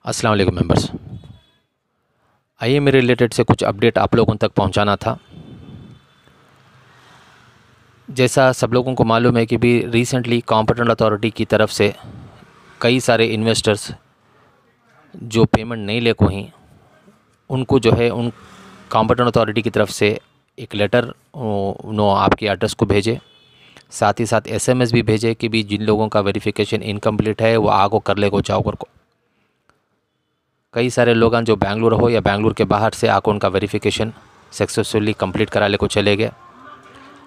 अस्सलाम वालेकुम मेंबर्स। आइए मेरे रिलेटेड से कुछ अपडेट आप लोगों तक पहुंचाना था। जैसा सब लोगों को मालूम है कि भी रिसेंटली कॉम्पिटेंट अथॉरिटी की तरफ से कई सारे इन्वेस्टर्स जो पेमेंट नहीं ले को ही उनको जो है उन कॉम्पिटेंट अथॉरिटी की तरफ से एक लेटर उन्होंने आपके एड्रेस को भेजे, साथ ही साथ एसएमएस भी भेजे कि भी जिन लोगों का वेरिफिकेशन इनकम्प्लीट है वो आगो कर ले को चाहो कर को। कई सारे लोग जो बेंगलुरु हो या बेंगलुरु के बाहर से आकर उनका वेरिफिकेशन सक्सेसफुली कंप्लीट करा ले को चले गए,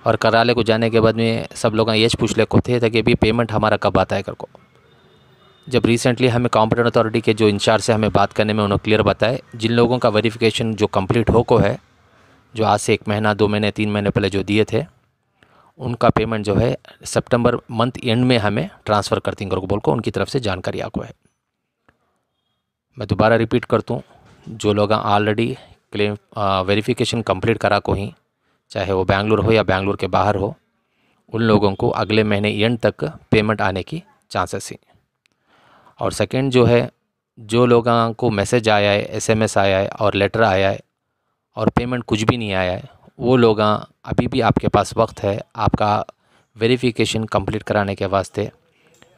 और करा ले को जाने के बाद में सब लोग ये पूछ ले को थे कि अभी पेमेंट हमारा कब आता है कर को। जब रिसेंटली हमें कॉम्पिटेंट अथॉरिटी के जो इंचार्ज से हमें बात करने में उन्होंने क्लियर बताए जिन लोगों का वेरिफिकेशन जो कंप्लीट हो को है, जो आज से 1 महीना 2 महीने 3 महीने पहले जो दिए थे, उनका पेमेंट जो है सितंबर मंथ एंड में हमें ट्रांसफ़र करती कर को बोल को उनकी तरफ से जानकारी आपको है। मैं दोबारा रिपीट करता हूँ, जो लोग ऑलरेडी क्लेम वेरिफिकेशन कंप्लीट करा को ही, चाहे वो बेंगलुरु हो या बेंगलुरु के बाहर हो, उन लोगों को अगले महीने एंड तक पेमेंट आने की चांसेस हैं। और सेकंड जो है, जो लोगों को मैसेज आया है, एसएमएस आया है और लेटर आया है और पेमेंट कुछ भी नहीं आया है, वो लोग अभी भी आपके पास वक्त है आपका वेरिफिकेशन कंप्लीट कराने के वास्ते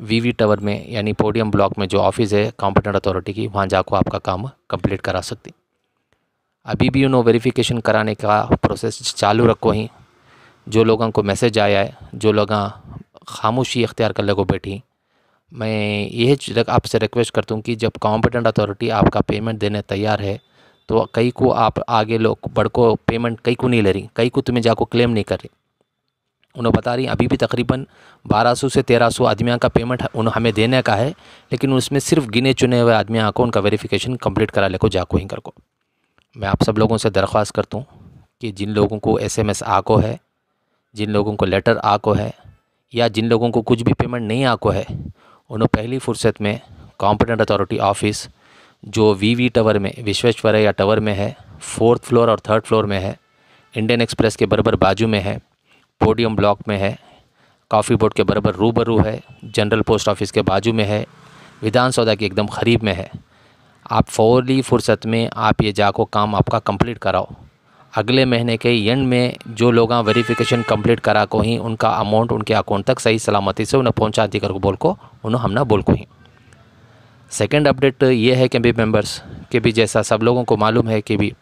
वीवी टावर में यानी पोडियम ब्लॉक में जो ऑफिस है कॉम्पिटेंट अथॉरिटी की, वहाँ जाकर आपका काम कंप्लीट करा सकती। अभी भी उन्होंने वेरिफिकेशन कराने का प्रोसेस चालू रखो ही। जो लोगों को मैसेज आया है, जो लोग खामोशी इख्तियार कर ले को बैठी, मैं यह आपसे रिक्वेस्ट करता हूँ कि जब कॉम्पिटेंट अथॉरिटी आपका पेमेंट देने तैयार है तो कई को आप आगे लोग बढ़ को पेमेंट कई को नहीं ले रही, कई को तुम्हें जाको क्लेम नहीं कर रही। उन्होंने बता रही अभी भी तकरीबन 1200 से 1300 आदमियों का पेमेंट हमें देने का है, लेकिन उसमें सिर्फ गिने चुने हुए आदमियों को उनका वेरिफिकेशन कंप्लीट करा ले को जाको ही कर को। मैं आप सब लोगों से दरख्वास्त करता हूँ कि जिन लोगों को एसएमएस आको है, जिन लोगों को लेटर आको है, या जिन लोगों को कुछ भी पेमेंट नहीं आको है, उन्होंने पहली फुर्सत में कॉम्पिटेंट अथॉरिटी ऑफिस जो वीवी टावर में, विश्वेश्वरैया टावर में है, 4th फ्लोर और 3rd फ्लोर में है, इंडियन एक्सप्रेस के बराबर बाजू में है, पोडियम ब्लॉक में है, कॉफ़ी बोर्ड के बराबर रूबरू है, जनरल पोस्ट ऑफिस के बाजू में है, विधानसौधा के एकदम करीब में है। आप फौरी फुर्सत में आप ये जाको काम आपका कंप्लीट कराओ। अगले महीने के एंड में जो लोग वेरिफिकेशन कंप्लीट करा को ही उनका अमाउंट उनके अकाउंट तक सही सलामती से उन्हें पहुंचा दी कर को बोल को उन्होंने हमने बोल को ही। सेकंड अपडेट ये है कि भी मेंबर्स के भी जैसा सब लोगों को मालूम है कि भी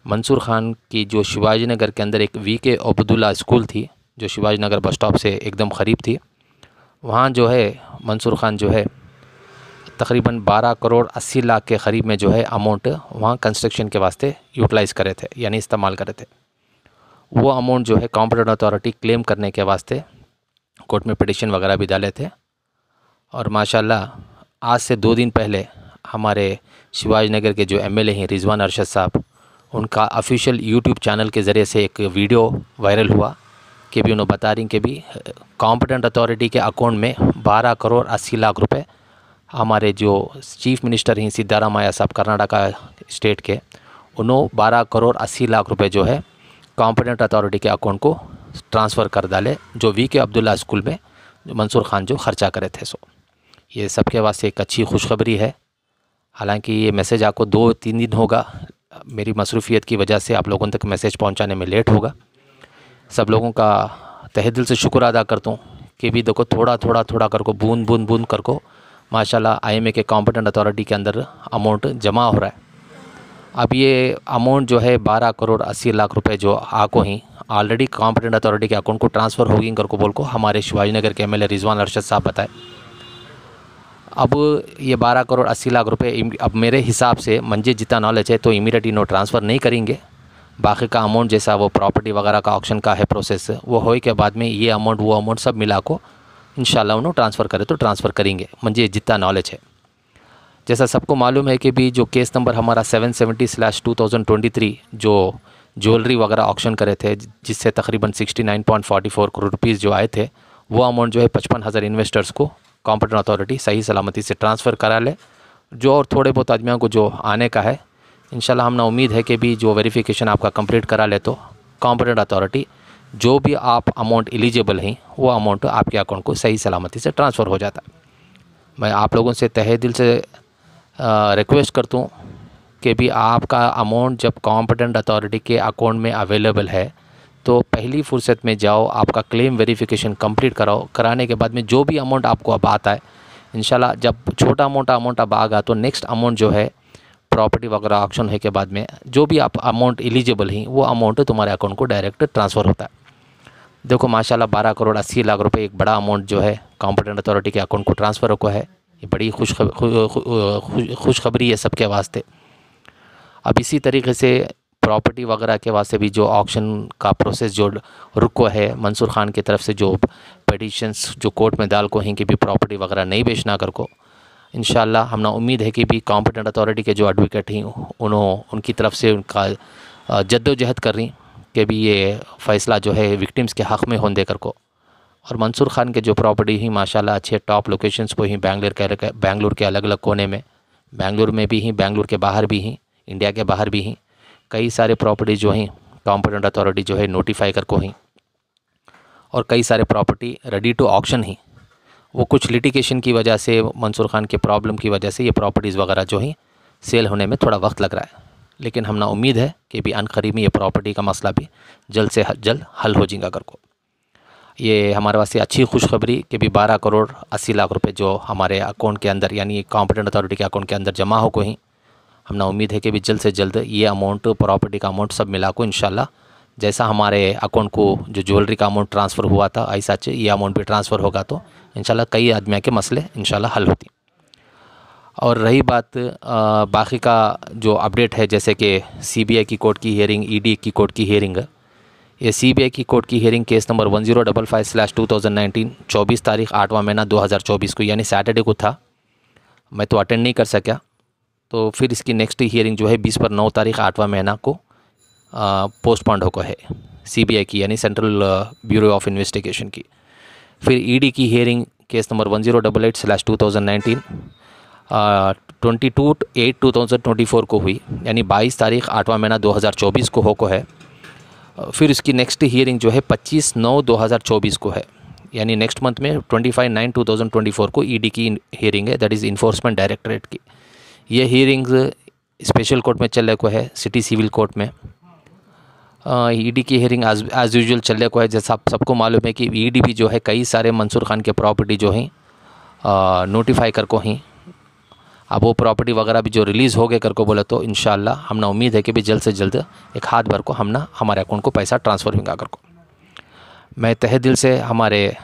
मंसूर खान की जो शिवाजी नगर के अंदर एक वीके अब्दुल्ला स्कूल थी, जो शिवाजी नगर बस स्टॉप से एकदम क़रीब थी, वहाँ जो है मंसूर खान जो है तकरीबन 12 करोड़ 80 लाख के क़रीब में जो है अमाउंट वहाँ कंस्ट्रक्शन के वास्ते यूटिलाइज़ करे थे, यानी इस्तेमाल करे थे। वो अमाउंट जो है कॉम्पिटेंट अथॉरिटी क्लेम करने के वास्ते कोर्ट में पिटीशन वगैरह भी डाले थे। और माशाल्लाह आज से 2 दिन पहले हमारे शिवाजी नगर के जो एमएलए हैं रिजवान अरशद साहब, उनका ऑफिशियल यूट्यूब चैनल के ज़रिए से एक वीडियो वायरल हुआ कि भी उन्होंने बता रही कि भी कॉम्पिटेंट अथॉरिटी के अकाउंट में 12 करोड़ 80 लाख रुपए हमारे जो चीफ मिनिस्टर हैं सिद्धारामैया साहब कर्नाटका स्टेट के, उन्होंने 12 करोड़ 80 लाख रुपए जो है कॉम्पिटेंट अथॉरिटी के अकाउंट को ट्रांसफ़र कर डाले, जो वीके अब्दुल्ला स्कूल में जो मंसूर खान जो ख़र्चा करे थे। सो ये सबके वास्ते एक अच्छी खुशखबरी है। हालांकि ये मैसेज आपको 2-3 दिन होगा, मेरी मसरूफ़ियत की वजह से आप लोगों तक मैसेज पहुंचाने में लेट होगा। सब लोगों का तहे दिल से शुक्र अदा करता हूँ कि भी देखो थोड़ा कर को बूंद कर को माशाल्लाह आईएमए के कॉम्पिटेंट अथॉरिटी के अंदर अमाउंट जमा हो रहा है। अब ये अमाउंट जो है 12 करोड़ 80 लाख रुपए जो आको ही ऑलरेडी कॉम्पिटेंट अथॉरिटी के अकाउंट को ट्रांसफ़र होगी कर को बोल को हमारे शिवाजी नगर के एमएलए रिजवान अरशद साहब बताए। अब ये 12 करोड़ 80 लाख रुपए अब मेरे हिसाब से मुझे जितना नॉलेज है तो इमीडिएट इन्हों ट्रांसफ़र नहीं करेंगे। बाकी का अमाउंट जैसा वो प्रॉपर्टी वगैरह का ऑक्शन का है प्रोसेस, वो होने के बाद में ये अमाउंट वो अमाउंट सब मिला को इंशाल्लाह उन्होंने ट्रांसफ़र करे तो ट्रांसफ़र करेंगे, मुझे जितना नॉलेज है। जैसा सबको मालूम है कि भी जो केस नंबर हमारा 770/2023 जो ज्वेलरी वगैरह ऑक्शन करे थे, जिससे तकरीबन 69.44 करोड़ रुपीज़ जो आए थे, वो अमाउंट जो है 55,000 इन्वेस्टर्स को कॉम्पिटेंट अथॉरिटी सही सलामती से ट्रांसफ़र करा ले। जो और थोड़े बहुत आदमियों को जो आने का है, इंशाल्लाह हमने उम्मीद है कि भी जो वेरिफिकेशन आपका कंप्लीट करा ले तो कॉम्पिटेंट अथॉरिटी जो भी आप अमाउंट एलिजिबल हैं वो अमाउंट आपके अकाउंट को सही सलामती से ट्रांसफ़र हो जाता है। मैं आप लोगों से तहे दिल से रिक्वेस्ट करता हूँ कि भी आपका अमाउंट जब कॉम्पिटेंट अथॉरिटी के अकाउंट में अवेलेबल है तो पहली फुर्सत में जाओ, आपका क्लेम वेरिफिकेशन कंप्लीट कराओ। कराने के बाद में जो भी अमाउंट आपको अब आता है, इंशाल्लाह जब छोटा मोटा अमाउंट अब आगा तो नेक्स्ट अमाउंट जो है प्रॉपर्टी वगैरह ऑक्शन होने के बाद में जो भी आप अमाउंट एलिजिबल हैं वो अमाउंट तुम्हारे अकाउंट को डायरेक्ट ट्रांसफ़र होता है। देखो माशाल्लाह 12 करोड़ 80 लाख रुपए एक बड़ा अमाउंट जो है कॉम्पिटेंट अथॉरिटी के अकाउंट को ट्रांसफ़र हुआ है। ये बड़ी खुशखबरी है सबके वास्ते। अब इसी तरीके से प्रॉपर्टी वगैरह के वास्ते भी जो ऑक्शन का प्रोसेस जो रुको है मंसूर खान की तरफ से जो पिटीशंस जो कोर्ट में दाल को हैं कि भी प्रॉपर्टी वगैरह नहीं बेचना कर को, इंशाल्लाह हमने उम्मीद है कि भी कॉम्पिटेंट अथॉरिटी के जो एडवोकेट हैं उनकी तरफ से उनका जद्दोजहद कर रही कि भी ये फ़ैसला जो है विक्टिम्स के हक़ में होने कर को। और मंसूर खान के जो प्रॉपर्टी ही माशाल्लाह अच्छे टॉप लोकेशंस पर ही बेंगलुरु के अलग अलग कोने में, बेंगलुरु में भी हैं, बेंगलुरु के बाहर भी हैं, इंडिया के बाहर भी हैं, कई सारे प्रॉपर्टी जो हैं कॉम्पिटेंट अथॉरिटी जो है नोटिफाई कर को हैं। और कई सारे प्रॉपर्टी रेडी टू ऑक्शन ही, वो कुछ लिटिगेशन की वजह से मंसूर खान के प्रॉब्लम की वजह से ये प्रॉपर्टीज़ वगैरह जो हैं सेल होने में थोड़ा वक्त लग रहा है। लेकिन हमने उम्मीद है कि भी अनकरीब में ये प्रॉपर्टी का मसला भी जल्द से जल्द हल हो जाएगा कर को। ये हमारे वास्ते अच्छी खुशखबरी कि भी 12 करोड़ 80 लाख रुपए जो हमारे अकाउंट के अंदर यानी कॉम्पिटेंट अथॉरिटी के अकाउंट के अंदर जमा हो को ही, हमने उम्मीद है कि भी जल्द से जल्द ये अमाउंट प्रॉपर्टी का अमाउंट सब मिला को इंशाल्लाह जैसा हमारे अकाउंट को जो ज्वेलरी का अमाउंट ट्रांसफ़र हुआ था ऐसा ये अमाउंट भी ट्रांसफ़र होगा तो इंशाल्लाह कई आदमियों के मसले इंशाल्लाह हल होती। और रही बात बाकी का जो अपडेट है, जैसे कि CBI की कोर्ट की हियरिंग, ED की कोर्ट की हियरिंग, ये CBI की कोर्ट की हियरिंग केस नंबर 1055/2019 24 तारीख 8वां महीना 2024 को यानी सैटरडे को था। मैं तो अटेंड नहीं कर सका, तो फिर इसकी नेक्स्ट हियरिंग जो है 20 पर 9 तारीख 8वां महीना को पोस्टपोन्ड होकर है CBI की यानी सेंट्रल ब्यूरो ऑफ इन्वेस्टिगेशन की। फिर ED की हियरिंग केस नंबर 1088/2019 22/8/2024 को हुई यानी 22 तारीख 8वां महीना 2024 को होको है। फिर इसकी नेक्स्ट हियरिंग जो है 25/9/2024 को है यानी नेक्स्ट मंथ में 25/9/2024 को ED की हियरिंग है, दैट इज़ इन्फोर्समेंट डायरेक्टरेट की। ये हियरिंग्स स्पेशल कोर्ट में चलने को है, सिटी सिविल कोर्ट में। ED की हियरिंग एज यूजुअल चलने को है। जैसा आप सबको मालूम है कि ED भी जो है कई सारे मंसूर खान के प्रॉपर्टी जो हैं नोटिफाई कर को हैं। अब वो प्रॉपर्टी वगैरह भी जो रिलीज़ हो गए कर को बोले तो इंशाल्लाह हमने उम्मीद है कि भी जल्द से जल्द एक हाथ भर को हमने हमारे अकाउंट को पैसा ट्रांसफ़र होगा कर को। मैं तहे दिल से हमारे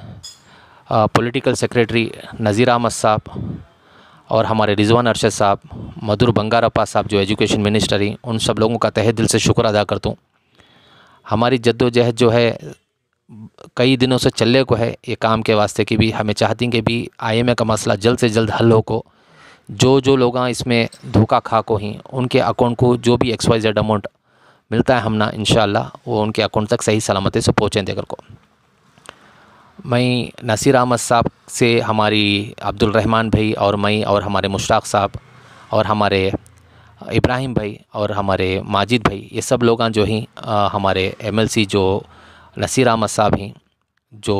पॉलिटिकल सेक्रेटरी नज़ीर अहमद साहब और हमारे रिजवान अरशद साहब, मधुर बंगारप्पा साहब जो एजुकेशन मिनिस्टर हैं, उन सब लोगों का तहे दिल से शुक्र अदा करता हूँ। हमारी जद्दोजहद जो है कई दिनों से चलने को है ये काम के वास्ते कि भी हमें चाहती हैं कि भी IMA का मसला जल्द से जल्द हल हो को। जो लोग इसमें धोखा खा को हैं उनके अकाउंट को जो भी XYZ अमाउंट मिलता है हमना इंशाल्लाह वो उनके अकाउंट तक सही सलामती से पहुँचें देकर को। मैं नसीर अहमद साहब से हमारी अब्दुल रहमान भाई और मैं और हमारे मुश्ताक साहब और हमारे इब्राहिम भाई और हमारे माजिद भाई, ये सब लोग जो हैं हमारे MLC जो नसीर अहमद साहब हैं जो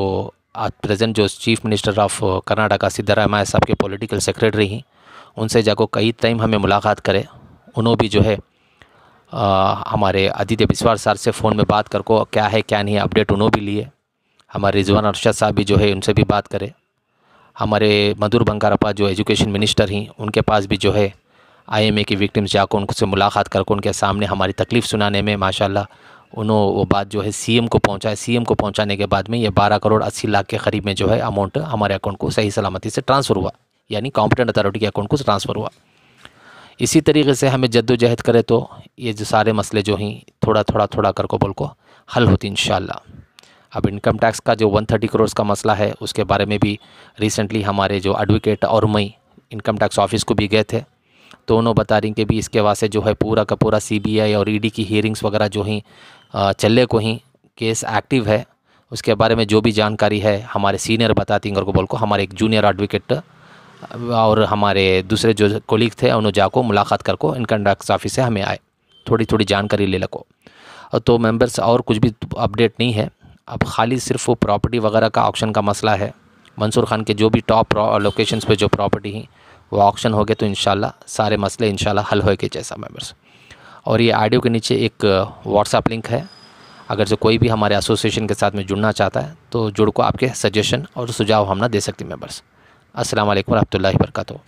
आज प्रेजेंट जो chief minister of Karnataka Siddaramaiah साहब के पॉलिटिकल सेक्रेटरी हैं, उनसे जाको कई टाइम हमें मुलाकात करे। उन्होंने भी जो है हमारे आदित्य बिस्वार सर से फ़ोन में बात कर को क्या है क्या नहीं अपडेट उन्होंने भी लिए। हमारे रिजवान अरशद साहब भी जो है उनसे भी बात करे। हमारे मधुर बंगारप्पा जो एजुकेशन मिनिस्टर हैं उनके पास भी जो है IMA की विक्टिम्स जाकर उनसे मुलाकात करके उनके सामने हमारी तकलीफ़ सुनाने में माशाल्लाह उन्होंने वो बात जो है CM को पहुंचाए। CM को पहुंचाने के बाद में ये 12 करोड़ 80 लाख के करीब में जो है अमाउंट हमारे अकाउंट को सही सलामती से ट्रांसफ़र हुआ यानी कॉम्पिटेंट अथॉरिटी के अकाउंट को ट्रांसफ़र हुआ। इसी तरीके से हमें जद्दोजहद करे तो ये जो सारे मसले जो हैं थोड़ा कर को बोल को हल होती इंशाल्लाह। अब इनकम टैक्स का जो 130 करोड़ का मसला है उसके बारे में भी रिसेंटली हमारे जो एडवोकेट और मैं इनकम टैक्स ऑफिस को भी गए थे, तो उन्होंने बता रही कि भी इसके वास्ते जो है पूरा का पूरा CBI और ED की हियरिंग्स वगैरह जो हैं चलने को ही, केस एक्टिव है। उसके बारे में जो भी जानकारी है हमारे सीनियर बताती हैं को बोल को। हमारे एक जूनियर एडवोकेट और हमारे दूसरे जो कोलीग थे उन्होंने जाको मुलाकात कर को इनकम टैक्स ऑफिस से हमें आए थोड़ी जानकारी ले लको। तो मेंबर्स और कुछ भी अपडेट नहीं है, अब खाली सिर्फ वो प्रॉपर्टी वगैरह का ऑक्शन का मसला है। मंसूर खान के जो भी टॉप लोकेशंस पे जो प्रॉपर्टी हैं वो ऑक्शन हो गए तो इंशाल्लाह सारे मसले इंशाल्लाह हल होएंगे जैसा मेंबर्स। और ये ऑडियो के नीचे एक व्हाट्सएप लिंक है, अगर जो कोई भी हमारे एसोसिएशन के साथ में जुड़ना चाहता है तो जुड़ को आपके सजेशन और सुझाव हम ना दे सकते हैं मेंबर्स। अस्सलाम वालेकुम रहमतुल्लाहि व बरकातहू।